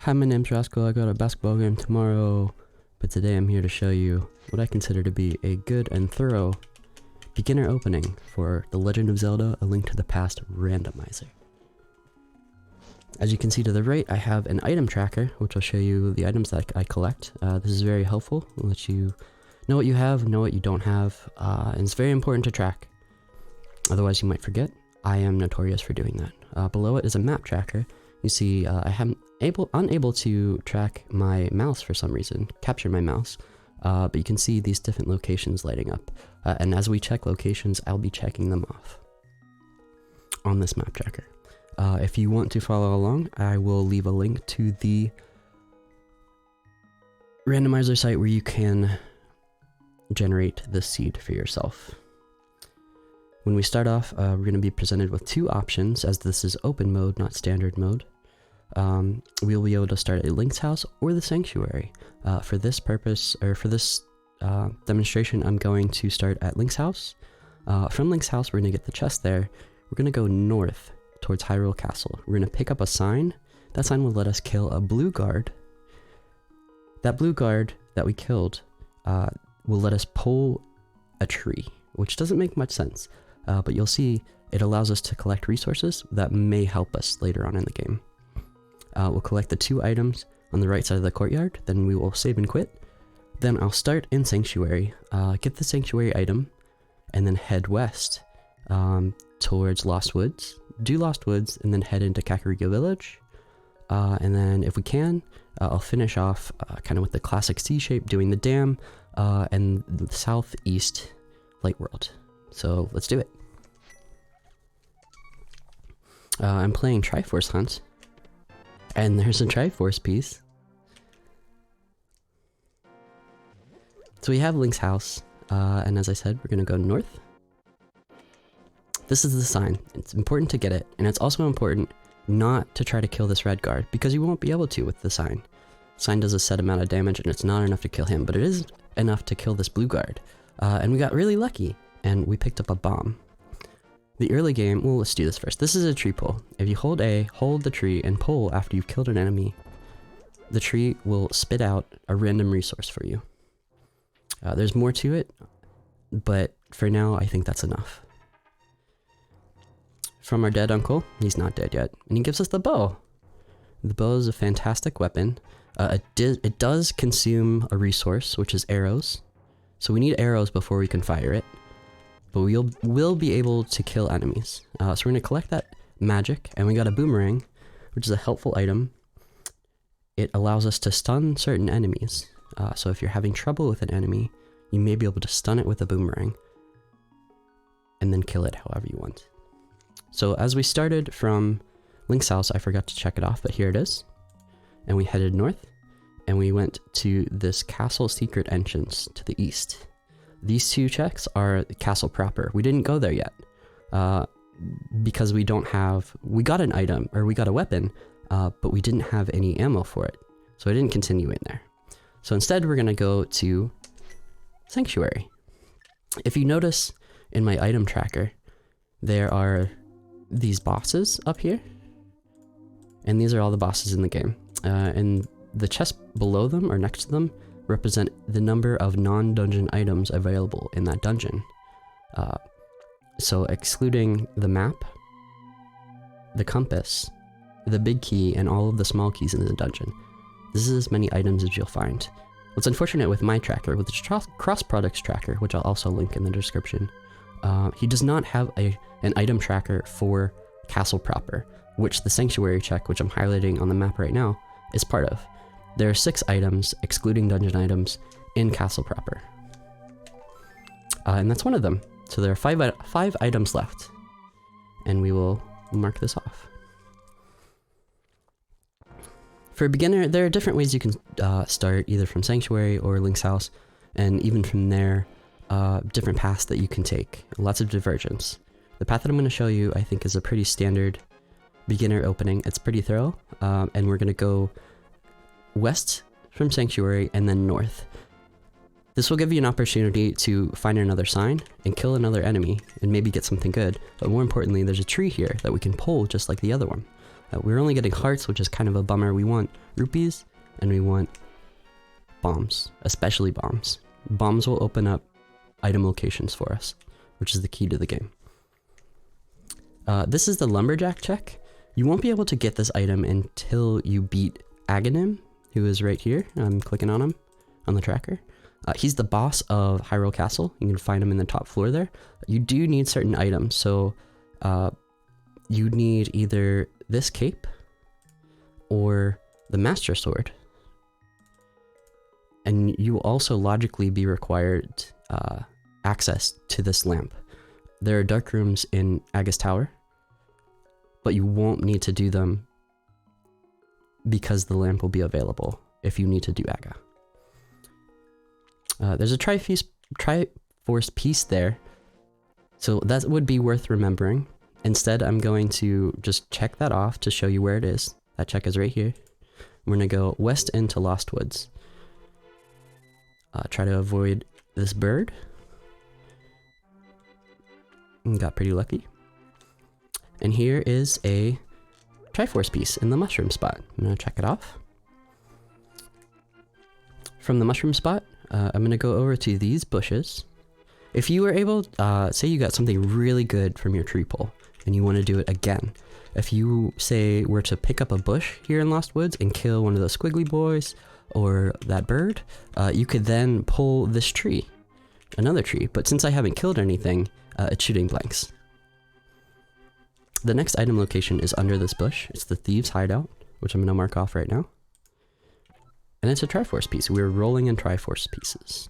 Hi, my name's Rascal. I got a basketball game tomorrow, but today I'm here to show you what I consider to be a good and thorough beginner opening for The Legend of Zelda: A Link to the Past Randomizer. As you can see to the right, I have an item tracker, which will show you the items that I collect. This is very helpful. It'll let you know what you have, know what you don't have, and it's very important to track. Otherwise you might forget. I am notorious for doing that. Below it is a map tracker. You see I am unable to track my mouse for some reason, capture my mouse, but you can see these different locations lighting up. And as we check locations, I'll be checking them off on this map tracker. If you want to follow along, I will leave a link to the randomizer site where you can generate the seed for yourself. When we start off, we're going to be presented with two options, as this is open mode, not standard mode. We'll be able to start at Link's house or the sanctuary. For this purpose, or for this demonstration, I'm going to start at Link's house. From Link's house, we're going to get the chest there. We're going to go north towards Hyrule Castle. We're going to pick up a sign. That sign will let us kill a blue guard. That blue guard that we killed will let us pull a tree, which doesn't make much sense. But you'll see it allows us to collect resources that may help us later on in the game. We'll collect the two items on the right side of the courtyard, then we will save and quit. Then I'll start in Sanctuary, get the Sanctuary item, and then head west towards Lost Woods. Do Lost Woods, and then head into Kakariko Village. And then if we can, I'll finish off kind of with the classic C shape, doing the dam, and the southeast Light World. So let's do it. I'm playing Triforce Hunt, and there's a Triforce piece. So we have Link's house, and as I said, we're gonna go north. This is the sign. It's important to get it, and it's also important not to try to kill this red guard, because you won't be able to with the sign. Sign does a set amount of damage, and it's not enough to kill him, but it is enough to kill this blue guard. And we got really lucky, and we picked up a bomb. The early game, well, let's do this first. This is a tree pull. If you hold A, hold the tree, and pull after you've killed an enemy, the tree will spit out a random resource for you. There's more to it, but for now, I think that's enough. From our dead uncle, he's not dead yet, and he gives us the bow. The bow is a fantastic weapon. It does consume a resource, which is arrows. So we need arrows before we can fire it. But we'll be able to kill enemies. So we're going to collect that magic, and we got a boomerang, which is a helpful item. It allows us to stun certain enemies. So if you're having trouble with an enemy, you may be able to stun it with a boomerang, and then kill it however you want. So as we started from Link's house, I forgot to check it off, but here it is. And we headed north, and we went to this castle secret entrance to the east. These two checks are the castle proper. We didn't go there yet, because we got an item, or we got a weapon, but we didn't have any ammo for it. So I didn't continue in there. So instead we're gonna go to Sanctuary. If you notice in my item tracker, there are these bosses up here, and these are all the bosses in the game. And the chests below them, or next to them, represent the number of non-dungeon items available in that dungeon. So excluding the map, the compass, the big key, and all of the small keys in the dungeon, this is as many items as you'll find. What's unfortunate with my tracker, with the Crossproduct tracker, which I'll also link in the description, he does not have an item tracker for Castle proper, which the Sanctuary check, which I'm highlighting on the map right now, is part of. There are 6 items, excluding dungeon items, in Castle proper. And that's one of them. So there are 5 items left. And we will mark this off. For a beginner, there are different ways you can start, either from Sanctuary or Link's house. And even from there, different paths that you can take. Lots of divergence. The path that I'm going to show you, I think, is a pretty standard beginner opening. It's pretty thorough. And we're going to go west from Sanctuary and then north. This will give you an opportunity to find another sign and kill another enemy and maybe get something good, but more importantly, there's a tree here that we can pull just like the other one. We're only getting hearts, which is kind of a bummer. We want rupees and we want bombs, especially bombs. Bombs will open up item locations for us, which is the key to the game. This is the lumberjack check. You won't be able to get this item until you beat Aghanim, who is right here. I'm clicking on him on the tracker. He's the boss of Hyrule Castle. You can find him in the top floor there. You do need certain items, so you need either this cape or the Master Sword. And you will also logically be required access to this lamp. There are dark rooms in Aga's Tower, but you won't need to do them because the lamp will be available if you need to do Aga. There's a Triforce piece there, so that would be worth remembering. Instead, I'm going to just check that off to show you where it is. That check is right here. We're gonna go west into Lost Woods. Try to avoid this bird. And got pretty lucky. And here is a Triforce piece in the mushroom spot. I'm gonna check it off. From the mushroom spot, I'm gonna go over to these bushes. If you were able, say you got something really good from your tree pull and you want to do it again. If you say were to pick up a bush here in Lost Woods and kill one of those squiggly boys or that bird, you could then pull this tree, another tree. But since I haven't killed anything, it's shooting blanks. The next item location is under this bush. It's the Thieves' Hideout, which I'm gonna mark off right now. And it's a Triforce piece. We're rolling in Triforce pieces.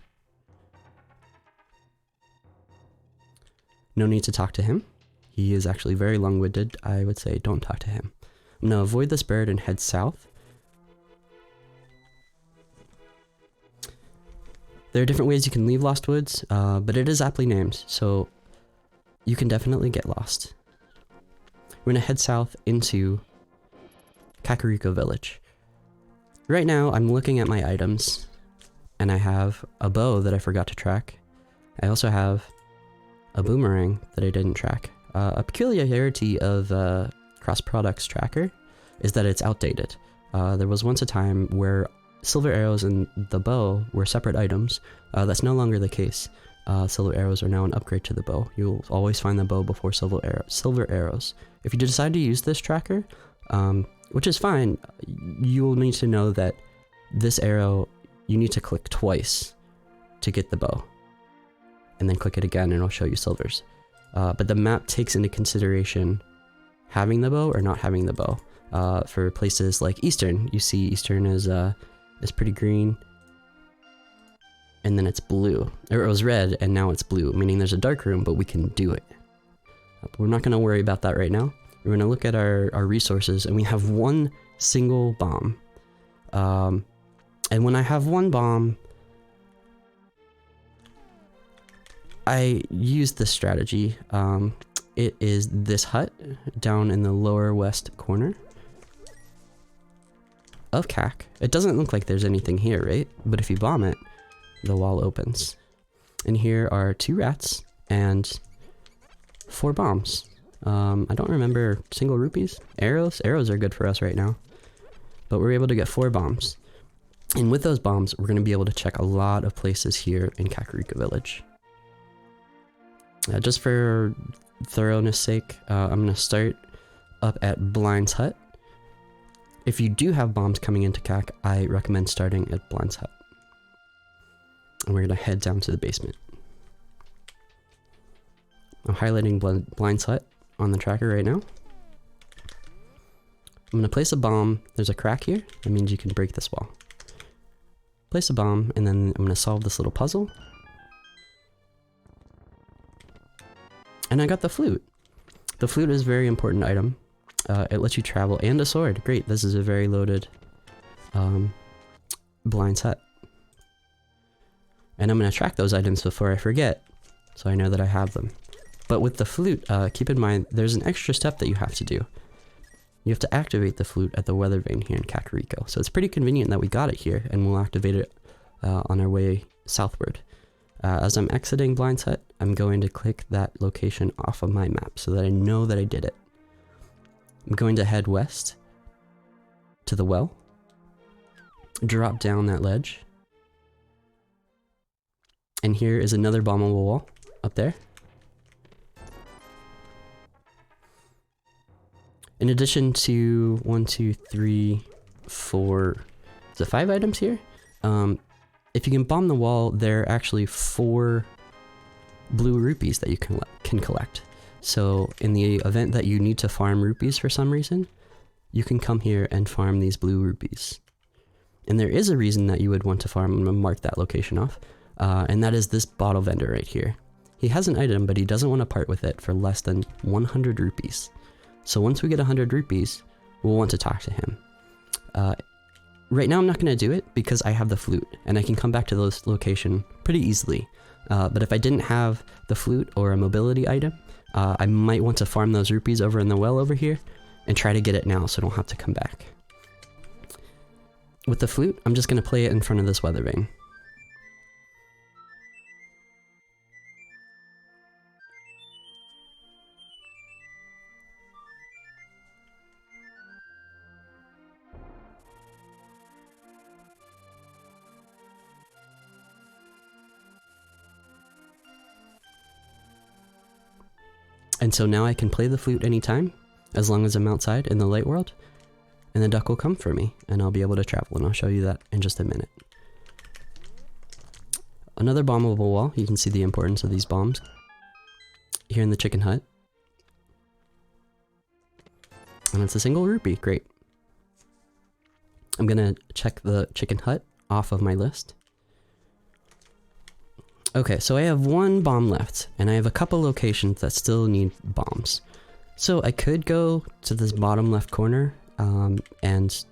No need to talk to him. He is actually very long-winded. I would say don't talk to him. I'm gonna avoid this bird and head south. There are different ways you can leave Lost Woods, but it is aptly named, so you can definitely get lost. We're gonna head south into Kakariko Village. Right now, I'm looking at my items, and I have a bow that I forgot to track. I also have a boomerang that I didn't track. A peculiarity of Crossproduct's tracker is that it's outdated. There was once a time where silver arrows and the bow were separate items. That's no longer the case. Silver arrows are now an upgrade to the bow. You'll always find the bow before silver arrows. If you decide to use this tracker, which is fine, you'll need to know that this arrow, you need to click twice to get the bow. And then click it again and it'll show you silvers. But the map takes into consideration having the bow or not having the bow. For places like Eastern, you see Eastern is pretty green. And then it's blue. Or it was red and now it's blue, meaning there's a dark room, but we can do it. But we're not gonna worry about that right now. We're gonna look at our resources and we have one single bomb. And when I have one bomb, I use this strategy. It is this hut down in the lower west corner of CAC. It doesn't look like there's anything here, right? But if you bomb it, the wall opens. And here are 2 rats and 4 bombs. I don't remember single rupees. Arrows are good for us right now. But we're able to get 4 bombs. And with those bombs, we're going to be able to check a lot of places here in Kakariko Village. Just for thoroughness sake, I'm going to start up at Blind's Hut. If you do have bombs coming into CAC, I recommend starting at Blind's Hut. And we're going to head down to the basement. I'm highlighting Blind's Hut on the tracker right now. I'm going to place a bomb. There's a crack here. That means you can break this wall. Place a bomb, and then I'm going to solve this little puzzle. And I got the flute. The flute is a very important item. It lets you travel, and a sword. Great, this is a very loaded Blind's Hut. And I'm going to track those items before I forget, so I know that I have them. But with the flute, keep in mind, there's an extra step that you have to do. You have to activate the flute at the weather vane here in Kakariko. So it's pretty convenient that we got it here, and we'll activate it on our way southward. As I'm exiting Blind's Hut, I'm going to click that location off of my map so that I know that I did it. I'm going to head west to the well, drop down that ledge, and here is another bombable wall up there. In addition to 1, 2, 3, 4, is it 5 items here? If you can bomb the wall, there are actually 4 blue rupees that you can collect. So in the event that you need to farm rupees for some reason, you can come here and farm these blue rupees. And there is a reason that you would want to farm. I'm going to mark that location off. And that is this bottle vendor right here. He has an item, but he doesn't want to part with it for less than 100 rupees. So once we get 100 rupees, we'll want to talk to him. Right now I'm not going to do it because I have the flute, and I can come back to this location pretty easily. But if I didn't have the flute or a mobility item, I might want to farm those rupees over in the well over here and try to get it now so I don't have to come back. With the flute, I'm just going to play it in front of this weather vane. And so now I can play the flute anytime, as long as I'm outside in the light world, and the duck will come for me, and I'll be able to travel, and I'll show you that in just a minute. Another bombable wall, you can see the importance of these bombs here in the chicken hut. And it's a single rupee, great. I'm gonna check the chicken hut off of my list. Okay, so I have 1 bomb left, and I have a couple locations that still need bombs. So I could go to this bottom left corner and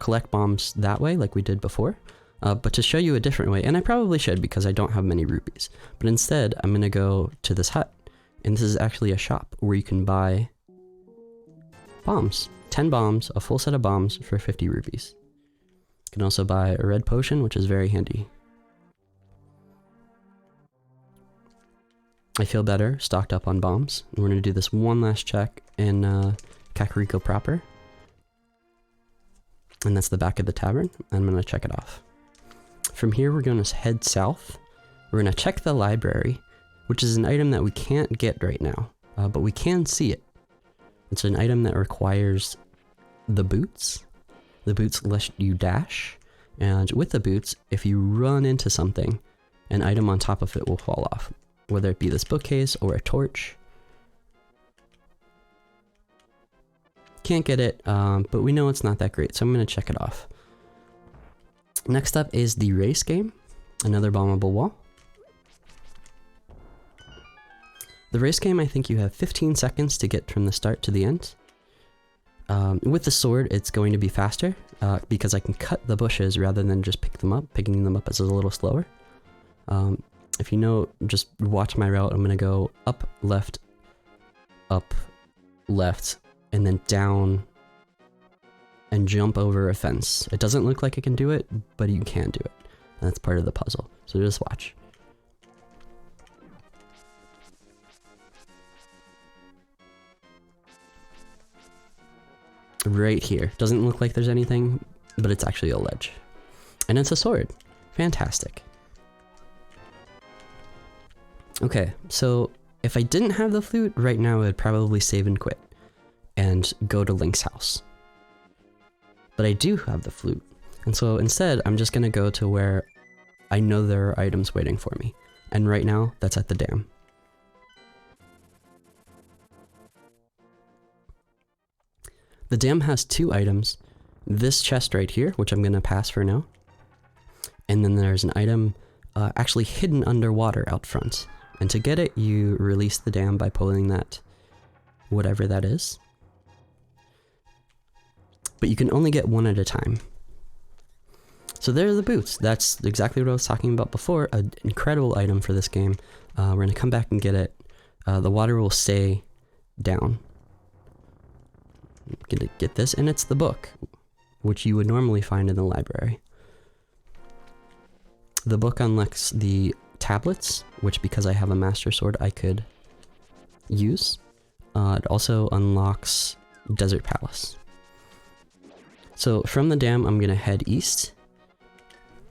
collect bombs that way, like we did before. But to show you a different way, and I probably should because I don't have many rupees, but instead I'm gonna go to this hut, and this is actually a shop where you can buy bombs. 10 bombs, a full set of bombs for 50 rupees. You can also buy a red potion, which is very handy. I feel better, stocked up on bombs. We're going to do this one last check in Kakariko proper. And that's the back of the tavern. I'm going to check it off. From here, we're going to head south. We're going to check the library, which is an item that we can't get right now, but we can see it. It's an item that requires the boots. The boots let you dash. And with the boots, if you run into something, an item on top of it will fall off. Whether it be this bookcase or a torch. Can't get it, but we know it's not that great, so I'm going to check it off. Next up is the race game, another bombable wall. The race game, I think you have 15 seconds to get from the start to the end. With the sword, it's going to be faster, because I can cut the bushes rather than just pick them up. Picking them up is a little slower. If you know, just watch my route. I'm going to go up, left, and then down and jump over a fence. It doesn't look like I can do it, but you can do it. And that's part of the puzzle. So just watch. Right here. Doesn't look like there's anything, but it's actually a ledge. And it's a sword. Fantastic. Okay, so if I didn't have the flute, right now I would probably save and quit and go to Link's house. But I do have the flute, and so instead I'm just gonna go to where I know there are items waiting for me. And right now, that's at the dam. The dam has 2 items. This chest right here, which I'm gonna pass for now. And then there's an item actually hidden underwater out front. And to get it, you release the dam by pulling that, whatever that is. But you can only get 1 at a time. So there are the boots. That's exactly what I was talking about before. An incredible item for this game. We're going to come back and get it. The water will stay down. Get this, and it's the book, which you would normally find in the library. The book unlocks the tablets, which because I have a master sword I could use. It also unlocks Desert Palace. So from the dam, I'm gonna head east,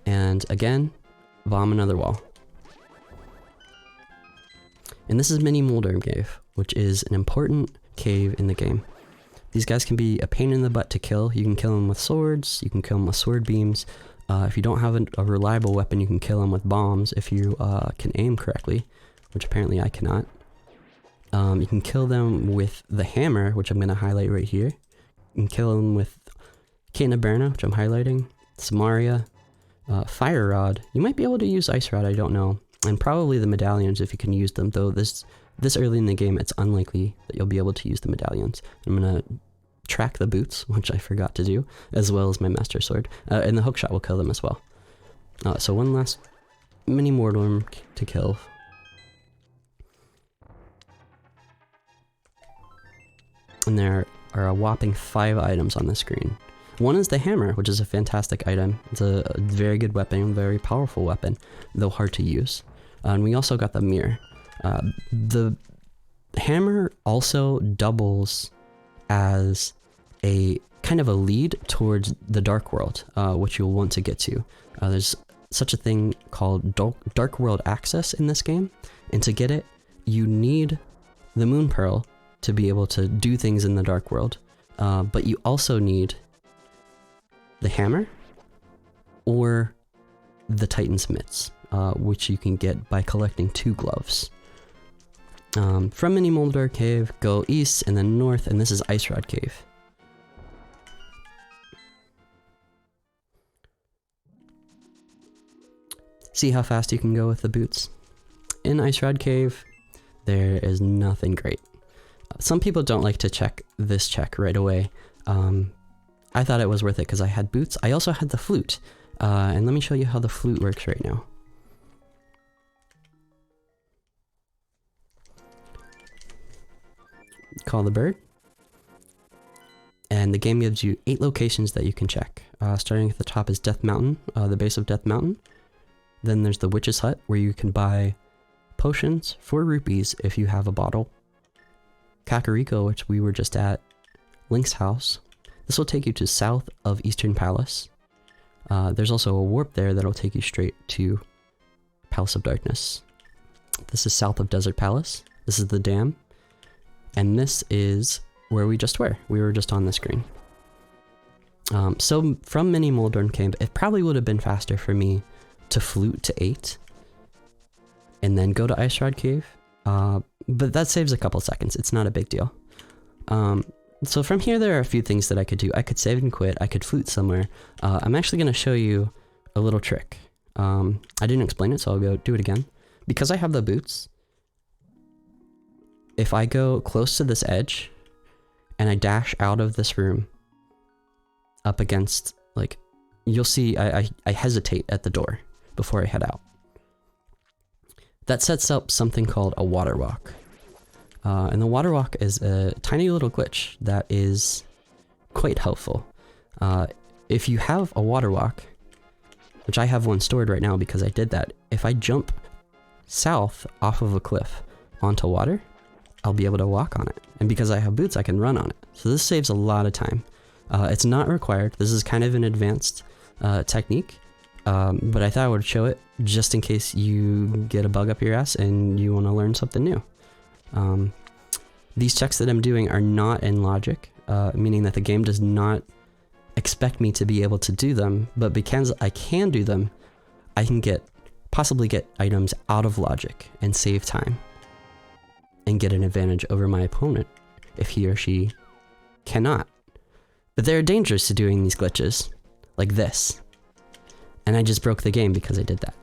and again, bomb another wall. And this is Mini Moldorm Cave, which is an important cave in the game. These guys can be a pain in the butt to kill. You can kill them with swords, you can kill them with sword beams. If you don't have a reliable weapon, you can kill them with bombs if you can aim correctly, which apparently I cannot. You can kill them with the hammer, which I'm going to highlight right here. You can kill them with Canaberna, which I'm highlighting, Samaria, Fire Rod. You might be able to use Ice Rod, I don't know. And probably the medallions if you can use them, though this early in the game, it's unlikely that you'll be able to use the medallions. I'm going to track the boots, which I forgot to do, as well as my Master Sword. And the hookshot will kill them as well. So one last Mini Moldorm to kill. And there are a whopping 5 items on the screen. One is the hammer, which is a fantastic item. It's a very good weapon, very powerful weapon, though hard to use. And we also got the mirror. The hammer also doubles as a kind of a lead towards the dark world, which you'll want to get to. There's such a thing called dark world access in this game, and to get it, you need the moon pearl to be able to do things in the dark world, but you also need the hammer or the Titan's mitts, which you can get by collecting 2 gloves. From Mini Moldorm Cave, go east and then north, and this is Ice Rod Cave. See how fast you can go with the boots? In Ice Rod Cave, there is nothing great. Some people don't like to check this check right away. I thought it was worth it because I had boots. I also had the flute, and let me show you how the flute works right now. Call the bird, and the game gives you 8 locations that you can check. Starting at the top is Death Mountain, the base of Death Mountain. Then there's the Witch's Hut, where you can buy potions for rupees if you have a bottle. Kakariko, which we were just at, Link's house. This will take you to south of Eastern Palace. There's also a warp there that'll take you straight to Palace of Darkness. This is south of Desert Palace. This is the dam. And this is where we just were. We were just on the screen. So from Mini Moldorm Cave, it probably would have been faster for me to flute to 8 and then go to Ice Rod Cave. But that saves a couple seconds. It's not a big deal. So from here, there are a few things that I could do. I could save and quit. I could flute somewhere. I'm actually going to show you a little trick. I didn't explain it, so I'll go do it again. Because I have the boots, if I go close to this edge and I dash out of this room up against, like, you'll see I hesitate at the door before I head out. That sets up something called a Waterwalk. And the Waterwalk is a tiny little glitch that is quite helpful. If you have a Waterwalk, which I have one stored right now because I did that, if I jump south off of a cliff onto water, I'll be able to walk on it. And because I have boots, I can run on it. So this saves a lot of time. It's not required. This is kind of an advanced technique, but I thought I would show it just in case you get a bug up your ass and you want to learn something new. These checks that I'm doing are not in logic, meaning that the game does not expect me to be able to do them, but because I can do them, I can possibly get items out of logic and save time and get an advantage over my opponent if he or she cannot. But there are dangers to doing these glitches, like this. And I just broke the game because I did that.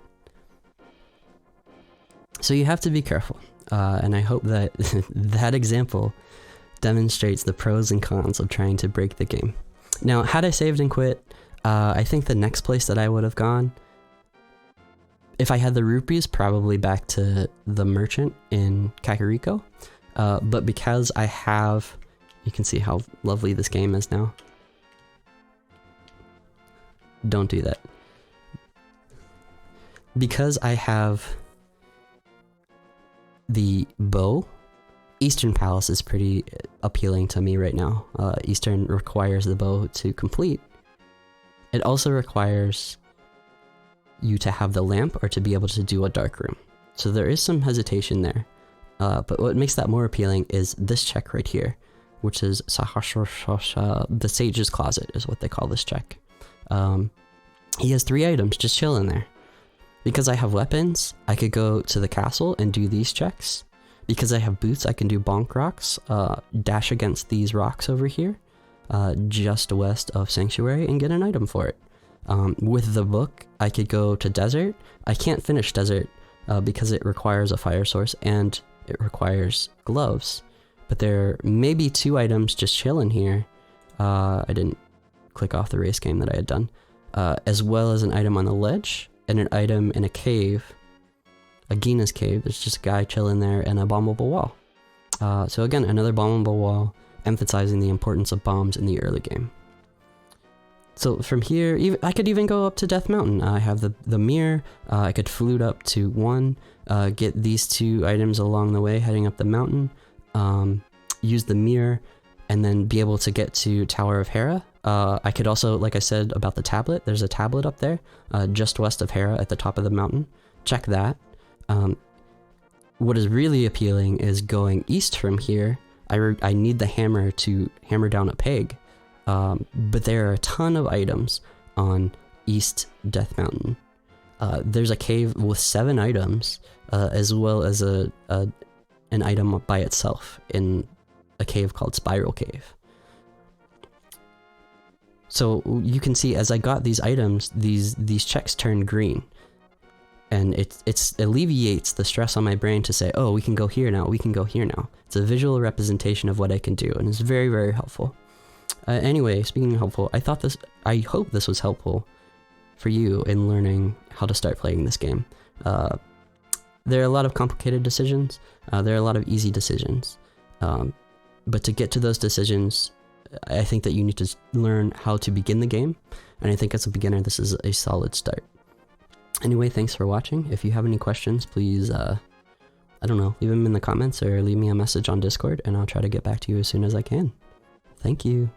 So you have to be careful. And I hope that that example demonstrates the pros and cons of trying to break the game. Now, had I saved and quit, I think the next place that I would have gone, if I had the rupees, probably back to the merchant in Kakariko. But because I have, you can see how lovely this game is now. Don't do that. Because I have the bow Eastern Palace is pretty appealing to me right now. Eastern requires the bow to complete. It also requires you to have the lamp or to be able to do a dark room. So there is some hesitation there. But what makes that more appealing is this check right here, which is the Sage's Closet is what they call this check. He has 3 items just chilling there. Because I have weapons, I could go to the castle and do these checks. Because I have boots, I can do bonk rocks, dash against these rocks over here, just west of Sanctuary, and get an item for it. With the book, I could go to Desert. I can't finish Desert because it requires a fire source and it requires gloves. But there may be 2 items just chilling here. I didn't click off the race game that I had done. As well as an item on the ledge and an item in a cave. Agina's cave. There's just a guy chilling there and a bombable wall. So again, another bombable wall, emphasizing the importance of bombs in the early game. So from here, I could even go up to Death Mountain. I have the mirror. I could flute up to 1, get these 2 items along the way heading up the mountain, use the mirror, and then be able to get to Tower of Hera. I could also, like I said about the tablet, there's a tablet up there, just west of Hera at the top of the mountain. Check that. What is really appealing is going east from here. I need the hammer to hammer down a peg, but there are a ton of items on East Death Mountain. There's a cave with 7 items, as well as an item by itself in a cave called Spiral Cave. So you can see as I got these items, these checks turn green. And it alleviates the stress on my brain to say, oh, we can go here now, we can go here now. It's a visual representation of what I can do, and it's very, very helpful. Anyway, speaking of helpful, I hope this was helpful for you in learning how to start playing this game. There are a lot of complicated decisions, there are a lot of easy decisions, but to get to those decisions, I think that you need to learn how to begin the game, and I think as a beginner, this is a solid start. Anyway, thanks for watching. If you have any questions, please, I don't know, leave them in the comments or leave me a message on Discord, and I'll try to get back to you as soon as I can. Thank you.